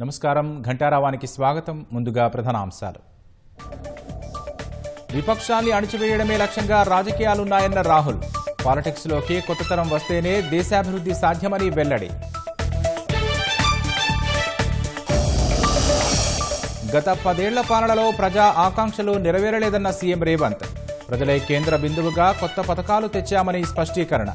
నమస్కారం ఘంటారావానికి స్వాగతం. ముందుగా ప్రధానాంశాలు. విపక్షాన్ని అణచివేయడమే లక్ష్యంగా రాజకీయాలున్నాయన్న రాహుల్. పాలిటిక్స్లోకి కొత్త తరం వస్తేనే దేశాభివృద్ధి సాధ్యమని వెల్లడి. గత 10 ఏళ్ల పాలనలో ప్రజా ఆకాంక్షలు నెరవేరలేదన్న సీఎం రేవంత్. ప్రజలే కేంద్ర బిందువుగా కొత్త పథకాలు తెచ్చామని స్పష్టీకరణ.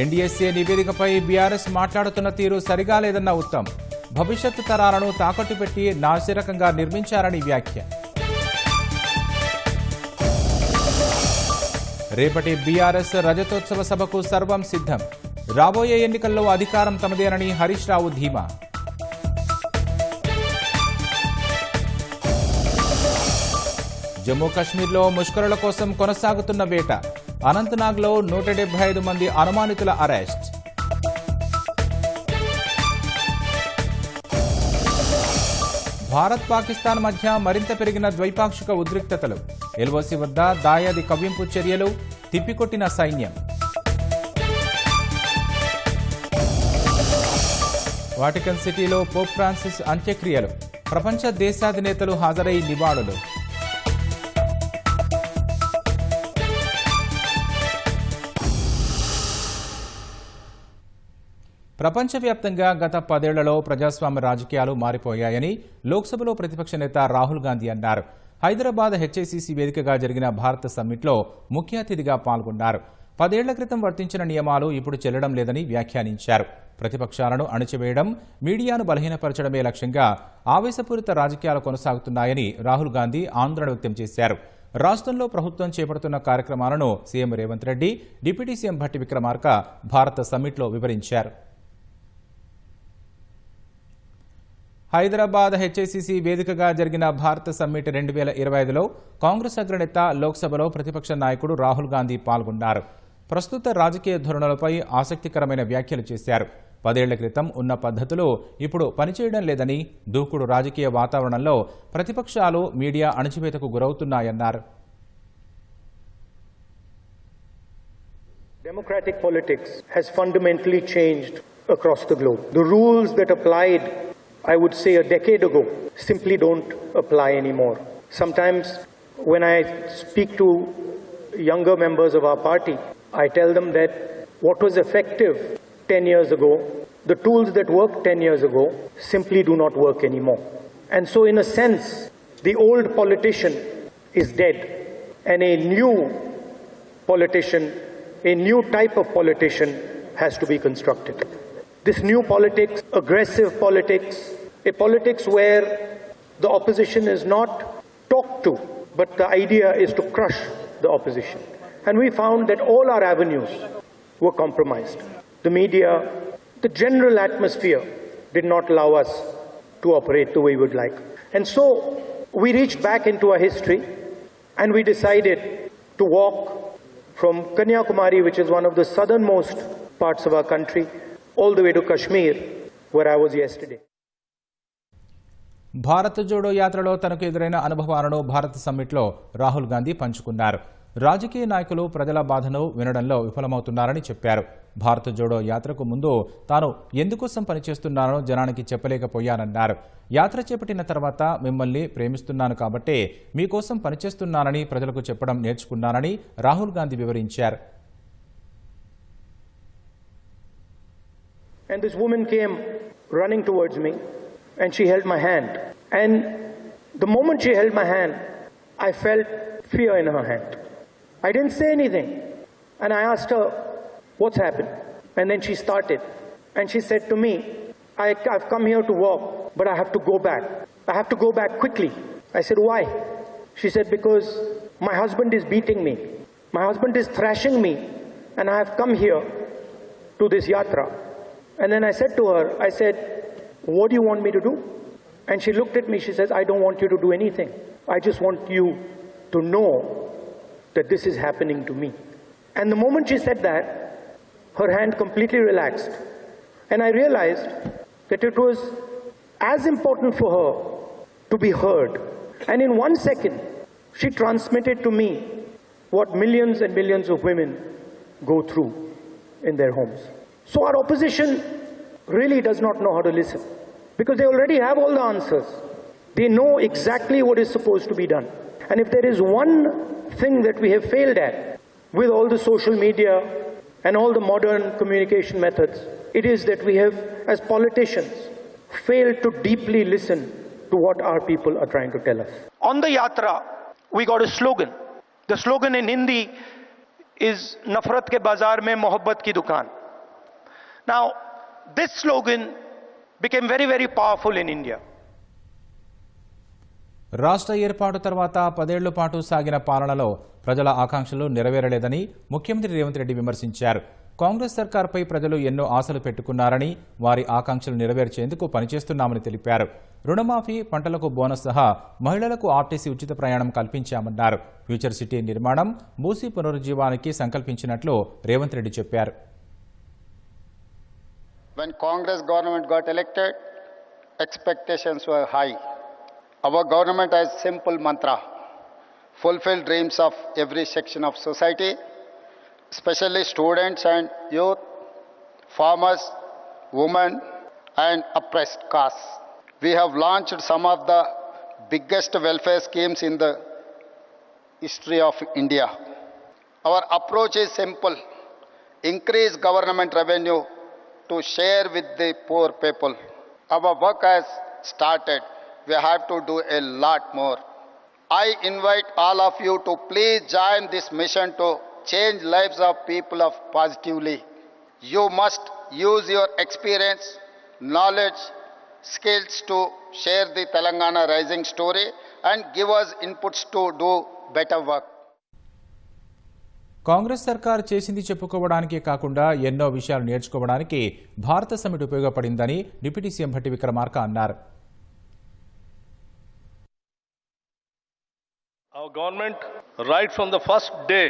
ఎన్డీఎస్ఏ నివేదికపై బీఆర్ఎస్ మాట్లాడుతున్న తీరు సరిగా లేదన్న ఉత్తమ్. భవిష్యత్తు తరాలను తాకట్టు పెట్టి నాసిరకంగా నిర్మించారని వ్యాఖ్య. రేపటి బీఆర్ఎస్ రజతోత్సవ సభకు సర్వం సిద్ధం. రాబోయే ఎన్నికల్లో అధికారం తమదేనని హరీష్ రావు ధీమా. జమ్మూ కశ్మీర్లో ముష్కరుల కోసం కొనసాగుతున్న వేట. అనంతనాగ్లో 175 మంది అనుమానితుల అరెస్ట్. భారత్ పాకిస్తాన్ మధ్య మరింత పెరిగిన ద్వైపాక్షిక ఉద్రిక్తతలు. ఎల్ఓసి వద్ద దాయాది కవ్వింపు చర్యలు, తిప్పికొట్టిన సైన్యం. వాటికన్ సిటీలో పోప్ ఫ్రాన్సిస్ అంత్యక్రియలు. ప్రపంచ దేశాధినేతలు హాజరై నివాళులు. ప్రపంచవ్యాప్తంగా గత 10 ఏళ్లలో ప్రజాస్వామ్య రాజకీయాలు మారిపోయాయని లోక్సభలో ప్రతిపక్ష నేత రాహుల్ గాంధీ అన్నారు. హైదరాబాద్ హెచ్ఐసిసి వేదికగా జరిగిన భారత సమ్మిట్లో ముఖ్య అతిథిగా పాల్గొన్నారు. 10 ఏళ్ల క్రితం వర్తించిన నియమాలు ఇప్పుడు చెల్లడం లేదని వ్యాఖ్యానించారు. ప్రతిపక్షాలను అణచివేయడం, మీడియాను బలహీనపరచడమే లక్ష్యంగా ఆవేశపూరిత రాజకీయాలు కొనసాగుతున్నాయని రాహుల్ గాంధీ ఆందోళన వ్యక్తం చేశారు. రాష్ట్రంలో ప్రభుత్వం చేపడుతున్న కార్యక్రమాలను CM Revanth Reddy, deputy CM Bhatti Vikramarka భారత సమ్మిట్లో వివరించారు. హైదరాబాద్ హెచ్ఐసిసి వేదికగా జరిగిన భారత సమ్మిట్ 2025లో కాంగ్రెస్ అగ్రనేత, లోక్సభలో ప్రతిపక్ష నాయకుడు రాహుల్ గాంధీ పాల్గొన్నారు. ప్రస్తుత రాజకీయ ధోరణులపై ఆసక్తికరమైన వ్యాఖ్యలు చేశారు. 10 ఏళ్ల క్రితం ఉన్న పద్ధతులు ఇప్పుడు పనిచేయడం లేదని, దూకుడు రాజకీయ వాతావరణంలో ప్రతిపక్షాలు, మీడియా అణచివేతకు గురవుతున్నాయన్నారు. Democratic politics has fundamentally changed across the globe. The rules that applied, I would say, a decade ago simply don't apply anymore. Sometimes when I speak to younger members of our party, I tell them that what was effective 10 years ago, the tools that worked 10 years ago simply do not work anymore. And so in a sense, the old politician is dead and a new politician, a new type of politician has to be constructed. This new politics, aggressive politics, a politics where the opposition is not talked to, but the idea is to crush the opposition. And we found that all our avenues were compromised. The media, the general atmosphere did not allow us to operate the way we would like. And so we reached back into our history and we decided to walk from Kanyakumari, which is one of the southernmost parts of our country, all the way to Kashmir, where I was yesterday. Bharat Jodo యాత్రలో తనకు ఎదురైన అనుభవాలను భారత సమ్మిట్లో రాహుల్ గాంధీ పంచుకున్నారు. రాజకీయ నాయకులు ప్రజల బాధను వినడంలో విఫలమవుతున్నారని చెప్పారు. భారత్ జోడో యాత్రకు ముందు తాను ఎందుకోసం పనిచేస్తున్నానో జనానికి చెప్పలేకపోయానన్నారు. యాత్ర చేపట్టిన తర్వాత మిమ్మల్ని ప్రేమిస్తున్నాను కాబట్టే మీకోసం పనిచేస్తున్నానని ప్రజలకు చెప్పడం నేర్చుకున్నానని రాహుల్ గాంధీ వివరించారు. And this woman came running towards me and she held my hand. And the moment she held my hand, I felt fear in her hand. I didn't say anything. And I asked her, what's happened? And then she started. And she said to me, I've come here to walk, but I have to go back. I have to go back quickly. I said, why? She said, because my husband is beating me. My husband is thrashing me. And I have come here to this yatra. And then I said to her, I said, what do you want me to do? And she looked at me, she says, I don't want you to do anything. I just want you to know that this is happening to me. And the moment she said that, her hand completely relaxed. And I realized that it was as important for her to be heard. And in 1 second, she transmitted to me what millions and millions of women go through in their homes. So our opposition really does not know how to listen because they already have all the answers. They know exactly what is supposed to be done. And if there is one thing that we have failed at with all the social media and all the modern communication methods, it is that we have, as politicians, failed to deeply listen to what our people are trying to tell us. On the Yatra, we got a slogan. The slogan in Hindi is Nafrat ke bazaar mein mohabbat ki dukaan. Now, this slogan became very, very powerful in India. రాష్ట్ర ఏర్పాటు తర్వాత 10 ఏళ్ల పాటు సాగిన పాలనలో ప్రజల ఆకాంక్షలు నెరవేరలేదని ముఖ్యమంత్రి రేవంత్ రెడ్డి విమర్శించారు. కాంగ్రెస్ సర్కార్పై ప్రజలు ఎన్నో ఆశలు పెట్టుకున్నారని, వారి ఆకాంక్షలు నెరవేర్చేందుకు పనిచేస్తున్నామని తెలిపారు. రుణమాఫీ, పంటలకు బోనస్ సహా మహిళలకు ఆర్టీసీ ఉచిత ప్రయాణం కల్పించామన్నారు. ఫ్యూచర్ సిటీ నిర్మాణం, మూసీ పునరుజ్జీవానికి సంకల్పించినట్లు రేవంత్ రెడ్డి చెప్పారు. When Congress government got elected, expectations were high. Our government has simple mantra: fulfill dreams of every section of society, especially students and youth, farmers, women and oppressed castes. We have launched some of the biggest welfare schemes in the history of India. Our approach is simple: increase government revenue to share with the poor people. Our work has started. We have to do a lot more. I invite all of you to please join this mission to change lives of people of positively. You must use your experience, knowledge, skills to share the Telangana rising story and give us inputs to do better work. Congress సర్కార్ చేసింది చెప్పుకోవడానికే కాకుండా ఎన్నో విషయాలు నేర్చుకోవడానికి Bharat summit ఉపయోగపడిందని deputy CM Bhatti Vikramarka అన్నారు. Our government, right from the first day,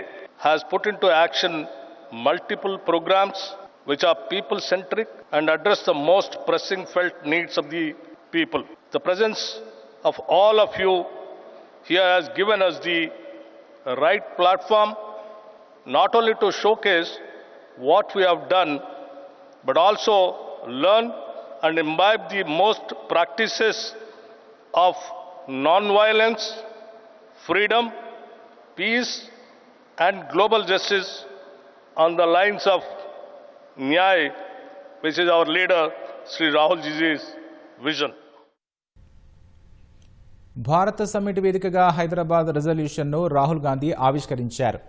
has put into action multiple programs which are people-centric and address the most pressing felt needs of the people. The presence of all of you here has given us the right platform not only to showcase what we have done, but also learn and imbibe the most practices of non-violence, freedom, peace and global justice on the lines of Nyay, which is our leader, Sri Rahul Ji's vision. భారత summit వేదికగా హైదరాబాద్ రిజల్యూషన్ను రాహుల్ గాంధీ ఆవిష్కరించారు.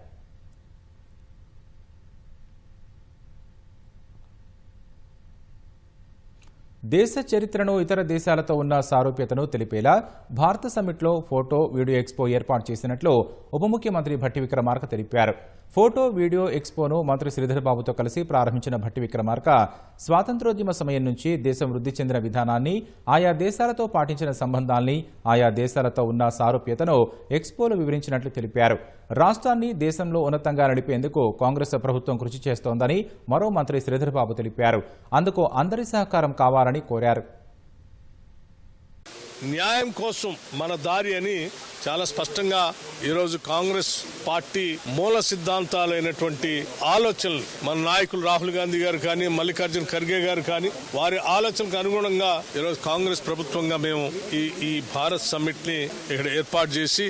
దేశ చరిత్రను ఇతర దేశాలతో ఉన్న సారూప్యతను తెలిపేలా భారత సమ్మిట్లో ఫోటో, వీడియో ఎక్స్పో ఏర్పాటు చేసినట్లు ఉప ముఖ్యమంత్రి భట్టి విక్రమార్క తెలిపారు. ఫోటో, వీడియో ఎక్స్పోను మంత్రి శ్రీధర్ బాబుతో కలిసి ప్రారంభించిన భట్టి విక్రమార్క స్వాతంత్ర్యోద్యమ సమయం నుంచి దేశం వృద్ధి చెందిన విధానాన్ని, ఆయా దేశాలతో పాటించిన సంబంధాల్ని, ఆయా దేశాలతో ఉన్న సారూప్యతను ఎక్స్పోలో వివరించినట్లు తెలిపారు. రాష్ట్రాన్ని దేశంలో ఉన్నతంగా నడిపేందుకు కాంగ్రెస్ ప్రభుత్వం కృషి చేస్తోందని మరో మంత్రి శ్రీధర్ బాబు తెలిపారు. అందుకు అందరి సహకారం కావాలని కోరారు. న్యాయం కోసం మన దారి అని చాలా స్పష్టంగా ఈరోజు కాంగ్రెస్ పార్టీ మూల సిద్ధాంతాలైనటువంటి ఆలోచనలు మన నాయకులు రాహుల్ గాంధీ గారు కానీ, మల్లికార్జున ఖర్గే గారు కానీ, వారి ఆలోచనకు అనుగుణంగా ఈరోజు కాంగ్రెస్ ప్రభుత్వంగా మేము ఈ భారత్ సమ్మిట్ ని ఇక్కడ ఏర్పాటు చేసి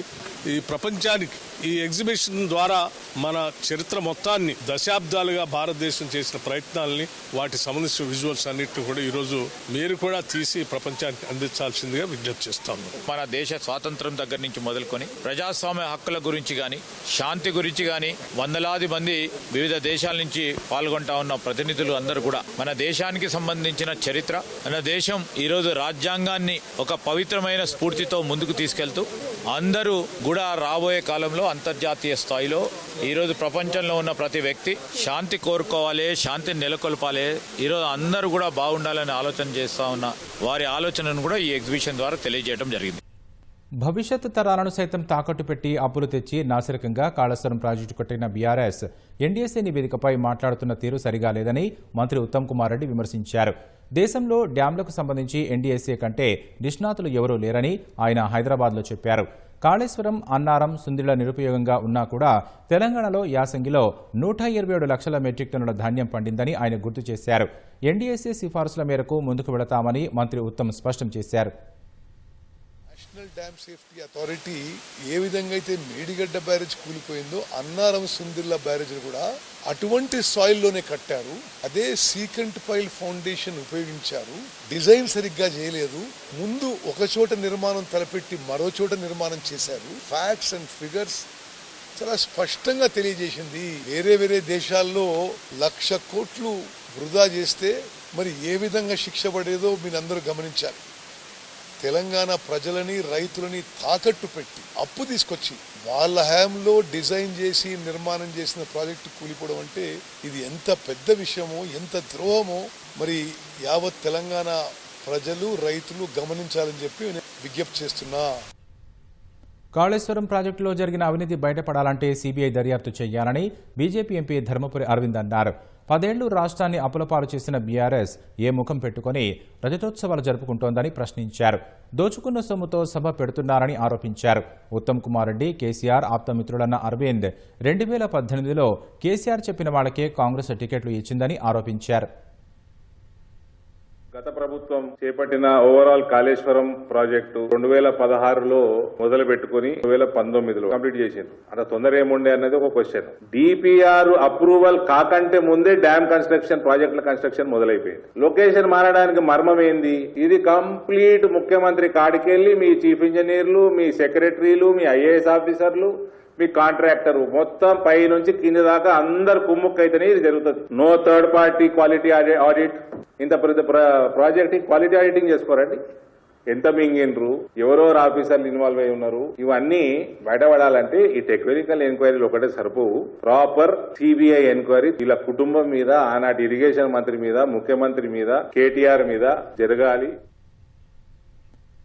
ఈ ప్రపంచానికి ఈ ఎగ్జిబిషన్ ద్వారా మన చరిత్ర మొత్తాన్ని, దశాబ్దాలుగా భారతదేశం చేసిన ప్రయత్నాలని, వాటి సంబంధించిన విజువల్స్ అన్నిటిని కూడా ఈరోజు మీరు కూడా తీసి ప్రపంచానికి అందించాల్సిందిగా విజ్ఞప్తి చేస్తాము. మన దేశ స్వాతంత్రం దగ్గర నుంచి మొదలుకొని ప్రజాస్వామ్య హక్కుల గురించి కానీ, శాంతి గురించి కానీ వందలాది మంది వివిధ దేశాల నుంచి పాల్గొంటా ఉన్న ప్రతినిధులు అందరూ కూడా మన దేశానికి సంబంధించిన చరిత్ర, మన దేశం ఈరోజు రాజ్యాంగాన్ని ఒక పవిత్రమైన స్ఫూర్తితో ముందుకు తీసుకెళ్తూ అందరూ కూడా రాబోయే కాలంలో అంతర్జాతీయ స్థాయిలో ఈరోజు ప్రపంచంలో ఉన్న ప్రతి వ్యక్తి శాంతి కోరుకోవాలి, శాంతిని నెలకొల్పాలి, ఈరోజు అందరూ కూడా బాగుండాలని ఆలోచన చేస్తా ఉన్న వారి ఆలోచనను కూడా ఈ ఎగ్జిబిషన్ ద్వారా తెలియజేయడం జరిగింది. భవిష్యత్ తరాలను సైతం తాకట్టు పెట్టి అప్పులు తెచ్చి నాసిరకంగా కాళేశ్వరం ప్రాజెక్టు కట్టిన బీఆర్ఎస్ ఎన్డీఎస్ఏ నివేదికపై మాట్లాడుతున్న తీరు సరిగా లేదని మంత్రి ఉత్తమ్ కుమార్ రెడ్డి విమర్శించారు. దేశంలో డ్యాంలకు సంబంధించి ఎన్డీఎస్ఏ కంటే నిష్ణాతులు ఎవరూ లేరని ఆయన హైదరాబాద్లో చెప్పారు. కాళేశ్వరం, అన్నారం, సుందిళ్ల నిరుపయోగంగా ఉన్నా కూడా తెలంగాణలో యాసంగిలో 127 లక్షల మెట్రిక్ టన్నుల ధాన్యం పండిందని ఆయన గుర్తు చేశారు. ఎన్డీఎస్ఏ సిఫార్సుల మేరకు ముందుకు వెళతామని మంత్రి ఉత్తమ్ స్పష్టం చేశారు. నేషనల్ డ్యామ్ సేఫ్టీ అథారిటీ ఏ విధంగా అయితే మేడిగడ్డ బ్యారేజ్ కూలిపోయిందో అన్నారం, సుందిళ్ల బ్యారేజ్ కూడా అటువంటి సాయిల్లోనే కట్టారు. అదే సీకెంట్ పైల్ ఫౌండేషన్ ఉపయోగించారు. డిజైన్ సరిగ్గా చేయలేదు. ముందు ఒక చోట నిర్మాణం తలపెట్టి మరో చోట నిర్మాణం చేశారు. ఫ్యాక్ట్స్ అండ్ ఫిగర్స్ చాలా స్పష్టంగా తెలియజేసింది. వేరే దేశాల్లో 1,00,000 కోట్లు వృధా చేస్తే మరి ఏ విధంగా శిక్ష పడేదో మీరందరూ గమనించాలి. తెలంగాణ ప్రజలని, రైతులని తాకట్టు పెట్టి అప్పు తీసుకొచ్చి వాళ్ళ హయాంలో డిజైన్ చేసి నిర్మాణం చేసిన ప్రాజెక్టు కూలిపోవడం అంటే ఇది ఎంత పెద్ద విషయమో, ఎంత ద్రోహమో మరి యావత్ తెలంగాణ ప్రజలు, రైతులు గమనించాలని చెప్పి విజ్ఞప్తి చేస్తున్నా. కాళేశ్వరం ప్రాజెక్టులో జరిగిన అవినీతి బయటపడాలంటే సీబీఐ దర్యాప్తు చేయాలని బీజేపీ ఎంపీ ధర్మపురి అరవింద్ అన్నారు. 10 ఏళ్లు రాష్ట్రాన్ని అప్పులపాలు చేసిన బీఆర్ఎస్ ఏ ముఖం పెట్టుకుని రజతోత్సవాలు జరుపుకుంటోందని ప్రశ్నించారు. దోచుకున్న సొమ్ముతో సభ పెడుతున్నారని ఆరోపించారు. ఉత్తమ్ కుమార్ రెడ్డి, కేసీఆర్ ఆప్తమిత్రులన్న అరవింద్ 2018లో కేసీఆర్ చెప్పిన వాళ్లకే కాంగ్రెస్ టికెట్లు ఇచ్చిందని ఆరోపించారు. గత ప్రభుత్వం చేపట్టిన ఓవరాల్ కాళేశ్వరం ప్రాజెక్టు 2016లో మొదలు పెట్టుకుని 2019లో కంప్లీట్ చేసింది. అంత తొందర ఏముండే అన్నది ఒక క్వశ్చన్. డిపిఆర్ అప్రూవల్ కాకంటే ముందే డ్యామ్ కన్స్ట్రక్షన్, ప్రాజెక్టుల కన్స్ట్రక్షన్ మొదలైపోయింది. లొకేషన్ మారడానికి మర్మం ఏంది? ఇది కంప్లీట్ ముఖ్యమంత్రి కాడికెళ్లి మీ చీఫ్ ఇంజనీర్లు, మీ సెక్రటరీలు, మీ ఐఏఎస్ ఆఫీసర్లు, మీ కాంట్రాక్టర్ మొత్తం పై నుంచి కింది దాకా అందరు కుమ్ముక్కైతేనే ఇది జరుగుతుంది. No third party quality audit. ఇంత పెద్ద ప్రాజెక్ట్ క్వాలిటీ ఆడిటింగ్ చేసుకోరండి. ఎంత మింగినరు, ఎవరెవరు ఆఫీసర్లు ఇన్వాల్వ్ అయి ఉన్నారు, ఇవన్నీ బయటపడాలంటే ఈ టెక్నికల్ ఎంక్వైరీలు ఒకటే సరిపోవు. ప్రాపర్ సిబిఐ ఎంక్వైరీ వీళ్ళ కుటుంబం మీద, ఆనాటి ఇరిగేషన్ మంత్రి మీద, ముఖ్యమంత్రి మీద, కేటీఆర్ మీద జరగాలి.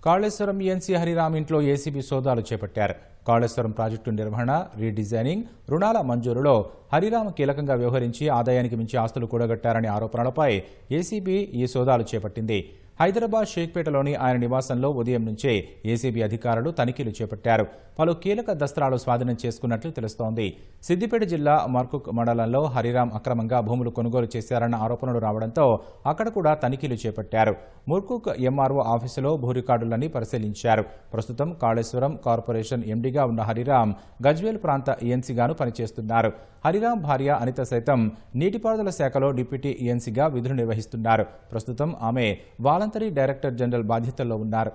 కాళేశ్వరం ఈఎన్సీ హరిరామ్ ఇంట్లో ఏసీబీ సోదాలు చేపట్టారు. కాళేశ్వరం ప్రాజెక్టు నిర్వహణ, రీడిజైనింగ్, రుణాల మంజూరులో హరిరామ్ కీలకంగా వ్యవహరించి ఆదాయానికి మించి ఆస్తులు కూడగట్టారనే ఆరోపణలపై ఏసీబీ ఈ సోదాలు చేపట్టింది. హైదరాబాద్ షేక్పేటలోని ఆయన నివాసంలో ఉదయం నుంచే ఏసీబీ అధికారులు తనిఖీలు చేపట్టారు. పలు కీలక దస్త్రాలు స్వాధీనం చేసుకున్నట్లు తెలుస్తోంది. సిద్దిపేట జిల్లా మర్కుక్ మండలంలో హరిరామ్ అక్రమంగా భూములు కొనుగోలు చేశారన్న ఆరోపణలు రావడంతో అక్కడ కూడా తనిఖీలు చేపట్టారు. ముర్కుక్ ఎంఆర్ఓ ఆఫీసులో భూ రికార్డులన్నీ పరిశీలించారు. ప్రస్తుతం కాళేశ్వరం కార్పొరేషన్ ఎండీగా ఉన్న హరిరామ్ గజ్వేల్ ప్రాంత ఈఎన్సీగాను పనిచేస్తున్నారు. హరిరామ్ భార్య అనిత సైతం నీటిపారుదల శాఖలో డిప్యూటీ ఈఎన్సీగా విధులు నిర్వహిస్తున్నారు. ప్రస్తుతం ఆమె వాలంటరీ డైరెక్టర్ జనరల్ బాధ్యతల్లో ఉన్నారు.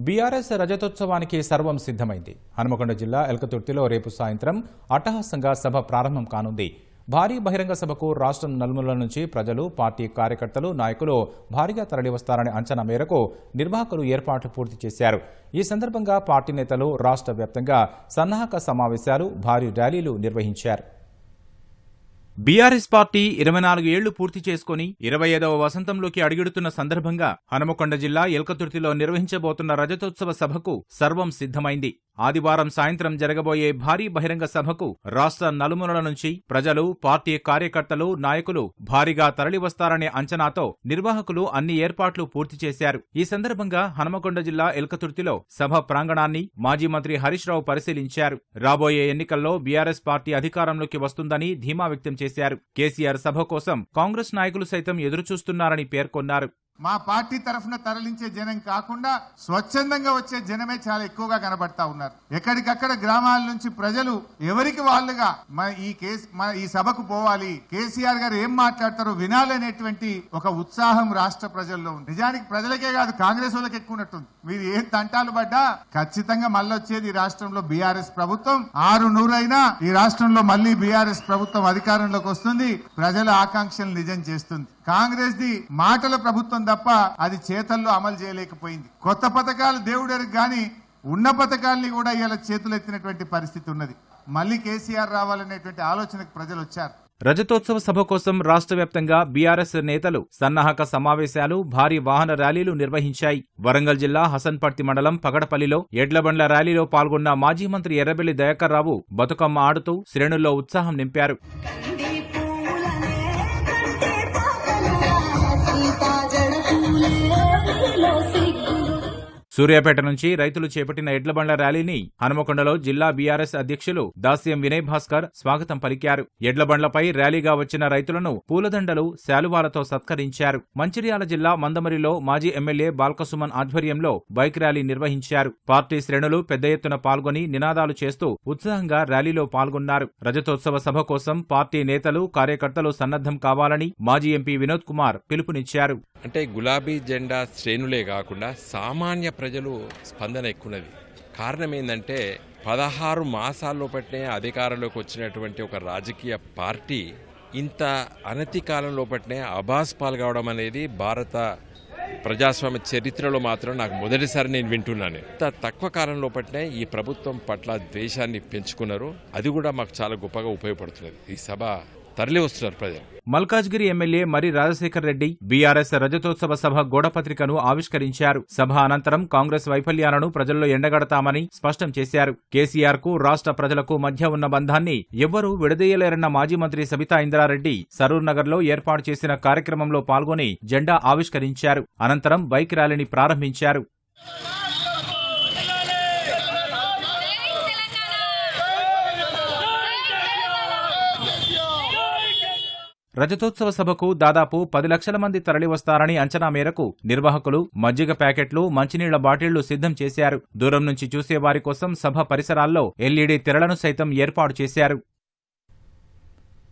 బీఆర్ఎస్ రజతోత్సవానికి సర్వం సిద్ధమైంది. హనుమకొండ జిల్లా ఎల్కతుర్తిలో రేపు సాయంత్రం అట్టహాసంగా సభ ప్రారంభం కానుంది. భారీ బహిరంగ సభకు రాష్ట్రం నలుమూలల నుంచి ప్రజలు, పార్టీ కార్యకర్తలు, నాయకులు భారీగా తరలివస్తారనే అంచనా మేరకు నిర్వాహకులు ఏర్పాట్లు పూర్తి చేశారు. ఈ సందర్భంగా పార్టీ నేతలు రాష్ట్ర వ్యాప్తంగా సన్నాహక సమావేశాలు, భారీ ర్యాలీలు నిర్వహించారు. బీఆర్ఎస్ పార్టీ 24 ఏళ్లు పూర్తి చేసుకుని 25వ వసంతంలోకి అడుగుడుతున్న సందర్భంగా హనుమకొండ జిల్లా ఎల్కతుర్తిలో నిర్వహించబోతున్న రజతోత్సవ సభకు సర్వం సిద్ధమైంది. ఆదివారం సాయంత్రం జరగబోయే భారీ బహిరంగ సభకు రాష్ట్ర నలుమూలల నుంచి ప్రజలు, పార్టీ కార్యకర్తలు, నాయకులు భారీగా తరలివస్తారనే అంచనాతో నిర్వాహకులు అన్ని ఏర్పాట్లు పూర్తి చేశారు. ఈ సందర్భంగా హనుమకొండ జిల్లా ఎల్కతుర్తిలో సభ ప్రాంగణాన్ని మాజీ మంత్రి హరీష్ రావు పరిశీలించారు. రాబోయే ఎన్నికల్లో బీఆర్ఎస్ పార్టీ అధికారంలోకి వస్తుందని ధీమా వ్యక్తం చేశారు. కేసీఆర్ సభ కోసం కాంగ్రెస్ నాయకులు సైతం ఎదురుచూస్తున్నారని పేర్కొన్నారు. మా పార్టీ తరఫున తరలించే జనం కాకుండా స్వచ్ఛందంగా వచ్చే జనమే చాలా ఎక్కువగా కనబడతా ఉన్నారు. ఎక్కడికక్కడ గ్రామాల నుంచి ప్రజలు ఎవరికి వాళ్ళుగా ఈ సభకు పోవాలి, కేసీఆర్ గారు ఏం మాట్లాడతారో వినాలనేటువంటి ఒక ఉత్సాహం రాష్ట్ర ప్రజల్లో ఉంది. నిజానికి ప్రజలకే కాదు, కాంగ్రెస్ వాళ్ళకి ఎక్కువ ఉన్నట్టుంది. మీరు ఏం తంటాలు పడ్డా ఖచ్చితంగా మళ్ళీ వచ్చేది ఈ రాష్ట్రంలో బీఆర్ఎస్ ప్రభుత్వం. 600 అయినా ఈ రాష్ట్రంలో మళ్ళీ బీఆర్ఎస్ ప్రభుత్వం అధికారంలోకి వస్తుంది. ప్రజల ఆకాంక్షలు నిజం చేస్తుంది. కాంగ్రెస్ ది మాటల ప్రభుత్వం తప్ప అది చేతల్లో అమలు చేయలేకపోయింది. కొత్త పథకాలు దేవుడరికి గాని ఉన్న పథకాల్ని కూడా ఇలా చేతులు ఎత్తినటువంటి పరిస్థితి ఉన్నది. మళ్ళీ కేసీఆర్ రావాలనేటువంటి ఆలోచనకు ప్రజలు వచ్చారు. రజతోత్సవ సభ కోసం రాష్ట్ర వ్యాప్తంగా బీఆర్ఎస్ నేతలు సన్నాహక సమావేశాలు, భారీ వాహన ర్యాలీలు నిర్వహించాయి. వరంగల్ జిల్లా హసన్పర్తి మండలం పగడపల్లిలో ఎడ్లబండ్ల ర్యాలీలో పాల్గొన్న మాజీ మంత్రి ఎర్రబెల్లి దయాకర్ రావు బతుకమ్మ ఆడుతూ శ్రేణుల్లో ఉత్సాహం నింపారు. సూర్యాపేట నుంచి రైతులు చేపట్టిన ఎడ్లబండ్ల ర్యాలీని హనుమకొండలో జిల్లా బీఆర్ఎస్ అధ్యక్షులు దాస్యం వినయ్ భాస్కర్ స్వాగతం పలికారు. ఎడ్లబండ్లపై ర్యాలీగా వచ్చిన రైతులను పూలదండలు, శాలువాలతో సత్కరించారు. మంచిర్యాల జిల్లా మందమరిలో మాజీ ఎమ్మెల్యే బాల్కసుమన్ ఆధ్వర్యంలో బైక్ ర్యాలీ నిర్వహించారు. పార్టీ శ్రేణులు పెద్ద ఎత్తున పాల్గొని నినాదాలు చేస్తూ ఉత్సాహంగా ర్యాలీలో పాల్గొన్నారు. రజతోత్సవ సభ కోసం పార్టీ నేతలు, కార్యకర్తలు సన్నద్ధం కావాలని మాజీ ఎంపీ వినోద్ కుమార్ పిలుపునిచ్చారు. అంటే గులాబీ జెండా శ్రేణులే కాకుండా సామాన్య ప్రజలు స్పందన ఎక్కున్నది. కారణం ఏంటంటే 16 మాసాల్లో పట్టే అధికారంలోకి వచ్చినటువంటి ఒక రాజకీయ పార్టీ ఇంత అనతి కాలంలో పట్టే అబాస్ పాల్గొవడం అనేది భారత ప్రజాస్వామ్య చరిత్రలో మాత్రం నాకు మొదటిసారి నేను వింటున్నాను. ఇంత తక్కువ కాలంలో పట్టే ఈ ప్రభుత్వం పట్ల ద్వేషాన్ని పెంచుకున్నారు. అది కూడా మాకు చాలా గొప్పగా ఉపయోగపడుతున్నది. ఈ సభ తరలి వస్తున్నారు ప్రజలు. మల్కాజ్గిరి ఎమ్మెల్యే మరి రాజశేఖర్ రెడ్డి బీఆర్ఎస్ రజతోత్సవ సభ గోడపత్రికను ఆవిష్కరించారు. సభ అనంతరం కాంగ్రెస్ వైఫల్యాలను ప్రజల్లో ఎండగడతామని స్పష్టం చేశారు. కేసీఆర్ కు రాష్ట్ర ప్రజలకు మధ్య ఉన్న బంధాన్ని ఎవ్వరూ విడదీయలేరన్న మాజీ మంత్రి సబితా ఇంద్రారెడ్డి సరూర్ నగర్ లో ఏర్పాటు చేసిన కార్యక్రమంలో పాల్గొని జెండా ఆవిష్కరించారు. అనంతరం బైక్ ర్యాలీని ప్రారంభించారు. రజతోత్సవ సభకు దాదాపు 10 లక్షల మంది తరలివస్తారని అంచనా మేరకు నిర్వాహకులు మజ్జిగ ప్యాకెట్లు, మంచినీళ్ల బాటిళ్లు సిద్ధం చేశారు. దూరం నుంచి చూసేవారి కోసం సభ పరిసరాల్లో ఎల్ఈడీ తెరలను సైతం ఏర్పాటు చేశారు.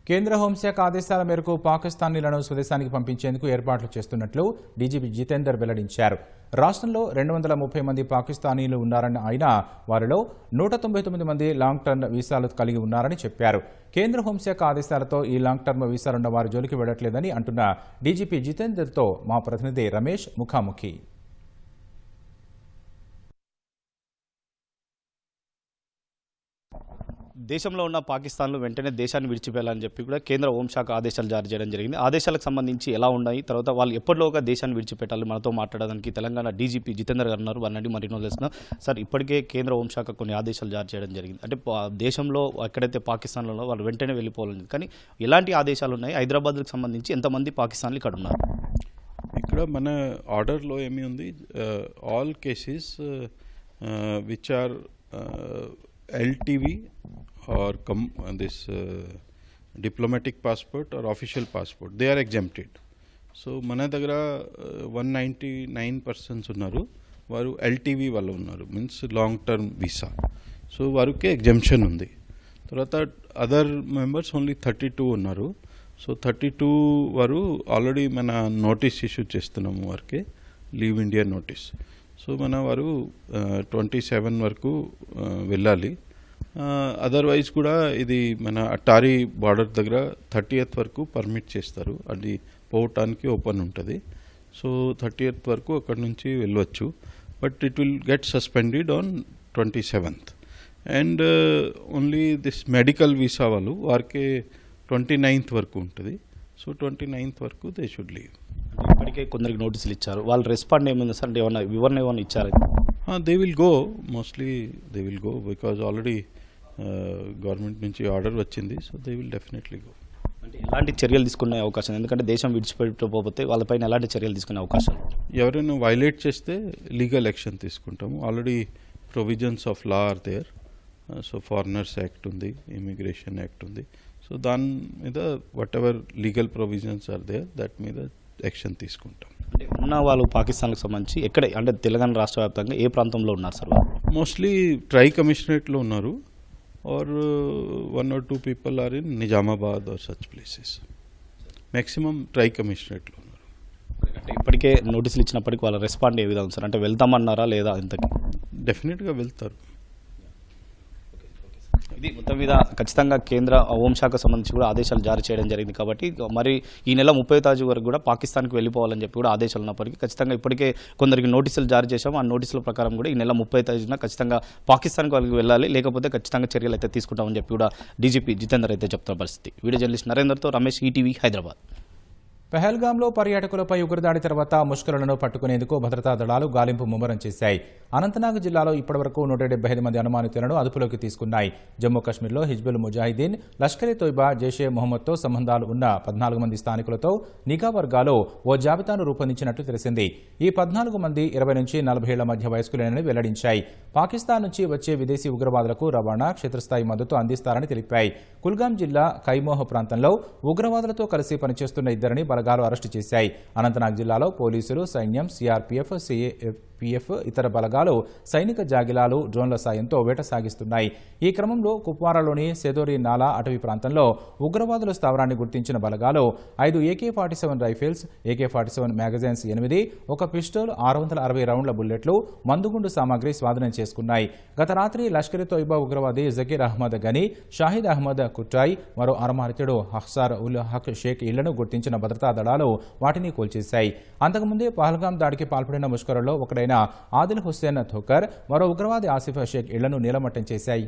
కేంద్ర హోంశాఖ ఆదేశాల మేరకు పాకిస్తానీలను స్వదేశానికి పంపించేందుకు ఏర్పాట్లు చేస్తున్నట్లు డీజీపీ జితేందర్ వెల్లడించారు. రాష్ట్రంలో 230 మంది పాకిస్తానీలు ఉన్నారని ఆయన వారిలో 199 మంది లాంగ్ టర్మ్ వీసాలు కలిగి ఉన్నారని చెప్పారు. కేంద్ర హోంశాఖ ఆదేశాలతో ఈ లాంగ్ టర్మ్ వీసాలున్న వారి జోలికి వెళ్లట్లేదని అంటున్న డీజీపీ జితేందర్తో మా ప్రతినిధి రమేష్ ముఖాముఖి. దేశంలో ఉన్న పాకిస్తాన్లు వెంటనే దేశాన్ని విడిచిపోయాలని చెప్పి కూడా కేంద్ర హోంశాఖ ఆదేశాలు జారీ చేయడం జరిగింది. ఆదేశాలకు సంబంధించి ఎలా ఉన్నాయి, తర్వాత వాళ్ళు ఎప్పటిలోగా దేశాన్ని విడిచిపెట్టాలి, మనతో మాట్లాడడానికి తెలంగాణ డీజీపీ జితేందర్ గారు ఉన్నారు. వారిని మరిన్నో తెలుస్తున్నా. సార్, ఇప్పటికే కేంద్ర హోంశాఖ కొన్ని ఆదేశాలు జారీ చేయడం జరిగింది. అంటే దేశంలో ఎక్కడైతే పాకిస్తాన్లో వాళ్ళు వెంటనే వెళ్ళిపోవాలని, కానీ ఎలాంటి ఆదేశాలు ఉన్నాయి? హైదరాబాద్కి సంబంధించి ఎంతమంది పాకిస్తాన్లు ఇక్కడ ఉన్నారు? ఇక్కడ మన ఆర్డర్లో ఏమి ఉంది, all cases which are LTV or this diplomatic passport or official passport, they are exempted. So మన దగ్గర 199 persons ఉన్నారు, వారు ఎల్టీవీ వాళ్ళు ఉన్నారు, means long term visa. So వారికి ఎగ్జంప్షన్ ఉంది. తర్వాత అదర్ మెంబర్స్ ఓన్లీ 32 ఉన్నారు. సో 32 వారు ఆల్రెడీ మన నోటీస్ ఇష్యూ చేస్తున్నాము వారికి, లీవ్ ఇండియా నోటీస్. సో మన వారు 27 వరకు వెళ్ళాలి. అదర్వైజ్ కూడా ఇది మన అటారీ బార్డర్ దగ్గర 30th వరకు పర్మిట్ చేస్తారు, అది పోవటానికి ఓపెన్ ఉంటుంది. సో 30th వరకు అక్కడ నుంచి వెళ్ళవచ్చు, but it will get suspended on 27th. And only this medical visa వాళ్ళు వారికి 29th వరకు ఉంటుంది. సో 29th వరకు దే షుడ్ లీవ్. ఇప్పటికే కొందరికి నోటీసులు ఇచ్చారు, వాళ్ళు రెస్పాండ్ ఏమైంది సార్? అంటే ఏమన్నా వివరణ ఏమైనా ఇచ్చారు? They will go, mostly they will go, because already government నుంచి ఆర్డర్ వచ్చింది. So they will definitely go. అంటే ఎలాంటి చర్యలు తీసుకునే అవకాశం, ఎందుకంటే దేశం విడిచిపెట్టకపోతే వాళ్ళపైన ఎలాంటి చర్యలు తీసుకునే అవకాశాలు? ఎవరైనా వైలేట్ చేస్తే లీగల్ యాక్షన్ తీసుకుంటాము. Already provisions of law are there. So foreigners act ఉంది, ఇమిగ్రేషన్ యాక్ట్ ఉంది. సో దాని మీద whatever legal provisions are there, that మీద యాక్షన్ తీసుకుంటాం. అంటే ఉన్న వాళ్ళు పాకిస్తాన్కి సంబంధించి ఎక్కడ, అంటే తెలంగాణ రాష్ట్ర వ్యాప్తంగా ఏ ప్రాంతంలో ఉన్నారు సార్? మోస్ట్లీ ట్రై కమిషనరేట్లో ఉన్నారు, are 1 or 2 people are in Nizamabad or such places. Maximum tri కమిషనరేట్లో ఉన్నారు. అంటే ఇప్పటికే నోటీసులు ఇచ్చినప్పటికీ వాళ్ళ రెస్పాండ్ ఏ విధంగా సార్? అంటే వెళ్తామన్నారా లేదా? ఇంతకీ డెఫినెట్గా వెళ్తారు. ఇది మొత్తం మీద ఖచ్చితంగా కేంద్ర హోంశాఖ సంబంధించి కూడా ఆదేశాలు జారీ చేయడం జరిగింది. కాబట్టి మరి ఈ నెల 30వ తేదీ వరకు కూడా పాకిస్తాన్కి వెళ్ళిపోవాలని చెప్పి కూడా ఆదేశాలు ఉన్నప్పటికీ ఖచ్చితంగా ఇప్పటికే కొందరికి నోటీసులు జారీ చేశాము. ఆ నోటీసుల ప్రకారం కూడా ఈ నెల 30వ తేదీన ఖచ్చితంగా పాకిస్తాన్కి వాళ్ళకి వెళ్ళాలి, లేకపోతే ఖచ్చితంగా చర్యలు అయితే తీసుకుంటామని చెప్పి కూడా డీజీపీ జితేందర్ అయితే చెప్తున్న పరిస్థితి. వీడియో జర్నలిస్ట్ నరేందర్తో రమేష్, ఈటీవీ, హైదరాబాద్. పెహల్గాంలో పర్యాటకులపై ఉగ్రదాడి తర్వాత ముష్కరులను పట్టుకునేందుకు భద్రతా దళాలు గాలింపు ముమ్మరం చేశాయి. అనంతనాగ్ జిల్లాలో ఇప్పటివరకు 175 మంది అనుమానితులను అదుపులోకి తీసుకున్నాయి. జమ్మూ కశ్మీర్లో హిజ్బుల్ ముజాహిదీన్, లష్కర్ ఎ తోయిబా, జైషే మొహమ్మద్తో సంబంధాలు ఉన్న 14 మంది స్థానికులతో నిఘా వర్గాలు ఓ జాబితాను రూపొందించినట్టు తెలిసింది. ఈ 14 మంది 20 నుంచి 40 ఏళ్ల మధ్య వయస్కులేనని వెల్లడించాయి. పాకిస్తాన్ నుంచి వచ్చే విదేశీ ఉగ్రవాదులకు రవాణా, క్షేత్రస్థాయి మద్దతు అందిస్తారని తెలిపాయి. కుల్గాం జిల్లా కైమోహ్ ప్రాంతంలో ఉగ్రవాదులతో కలిసి పనిచేస్తున్న ఇద్దరిని బలగాలు అరెస్టు చేశాయి. అనంతనాగ్ జిల్లాలో పోలీసులు, సైన్యం, సిఆర్పీఎఫ్, సిఏపిఎఫ్ ఇతర బలగాలు సైనిక జాగిలాలు, డ్రోన్ల సాయంతో వేట సాగిస్తున్నాయి. ఈ క్రమంలో కుప్వారాలోని సెదోరి నాలా అటవీ ప్రాంతంలో ఉగ్రవాదుల స్థావరాన్ని గుర్తించిన బలగాలు 5 AK-47 రైఫిల్స్, AK-47 మ్యాగజైన్స్ 8, ఒక పిస్టల్, 660 రౌండ్ల బుల్లెట్లు, మందుగుండు సామాగ్రి స్వాధీనం చేసుకున్నాయి. గత రాత్రి లష్కర్ ఎ తోయిబా ఉగ్రవాది జకీర్ అహ్మద్ గనీ, షాహిద్ అహ్మద్ కుట్రాయ్, మరో అనుమానితుడు హక్సార్ ఉల్ హక్ షేక్ ఇళ్లను గుర్తించిన భద్రతా దళాలు వాటిని కూల్చేశాయి. అంతకుముందే పహల్గాం దాడికి పాల్పడిన ముష్కరుల్లో ఒకడైన ఆదిల్ హుస్సేన్ థోకర్, మరో ఉగ్రవాది ఆసిఫ్ షేక్ ఇళ్లను నీలమట్టం చేశాయి.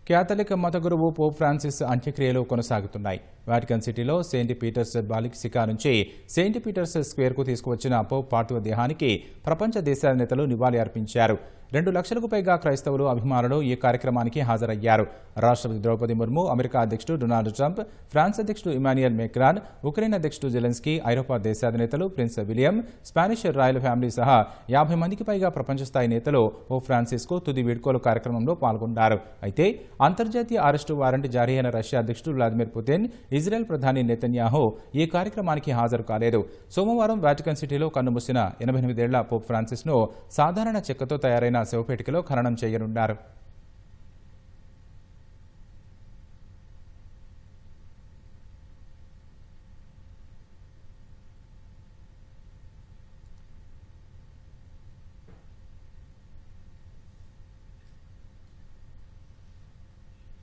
క్యాథలిక్ మత గురువు పోప్ ఫ్రాన్సిస్ అంత్యక్రియలు కొనసాగుతున్నాయి. వాటికన్ సిటీలో సెయింట్ పీటర్స్ బాలిసికా నుంచి సెయింట్ పీటర్స్ స్క్వేర్కు తీసుకువచ్చిన పోప్ పార్థివ దేహానికి ప్రపంచ దేశాల నేతలు నివాళి అర్పించారు. 2 లక్షలకు పైగా క్రైస్తవులు, అభిమానులు ఈ కార్యక్రమానికి హాజరయ్యారు. రాష్ట్రపతి ద్రౌపది ముర్ము, అమెరికా అధ్యక్షుడు డొనాల్డ్ ట్రంప్, ఫ్రాన్స్ అధ్యక్షుడు ఇమాన్యుయల్ మెక్రాన్, ఉక్రెయిన్ అధ్యక్షుడు జెలెన్స్కీ, ఐరోపా దేశాధినేతలు, prince William, Spanish royal family సహా 50 మందికి పైగా ప్రపంచ స్థాయి నేతలు పోప్ ఫ్రాన్సిస్కు తుది వీడ్కోలు కార్యక్రమంలో పాల్గొన్నారు. అయితే అంతర్జాతీయ అరెస్టు వారెంట్ జారీ అయిన రష్యా అధ్యక్షుడు వ్లాదిమిర్ పుతిన్, ఇజ్రాయెల్ ప్రధాని నెతన్యాహు ఈ కార్యక్రమానికి హాజరు కాలేదు. సోమవారం వాటికన్ సిటీలో కన్నుమూసిన 88 ఏళ్ల పోప్ ఫ్రాన్సిస్ను సాధారణ చెక్కతో తయారైన శవపేటికలో ఖననం చేయనున్నారు.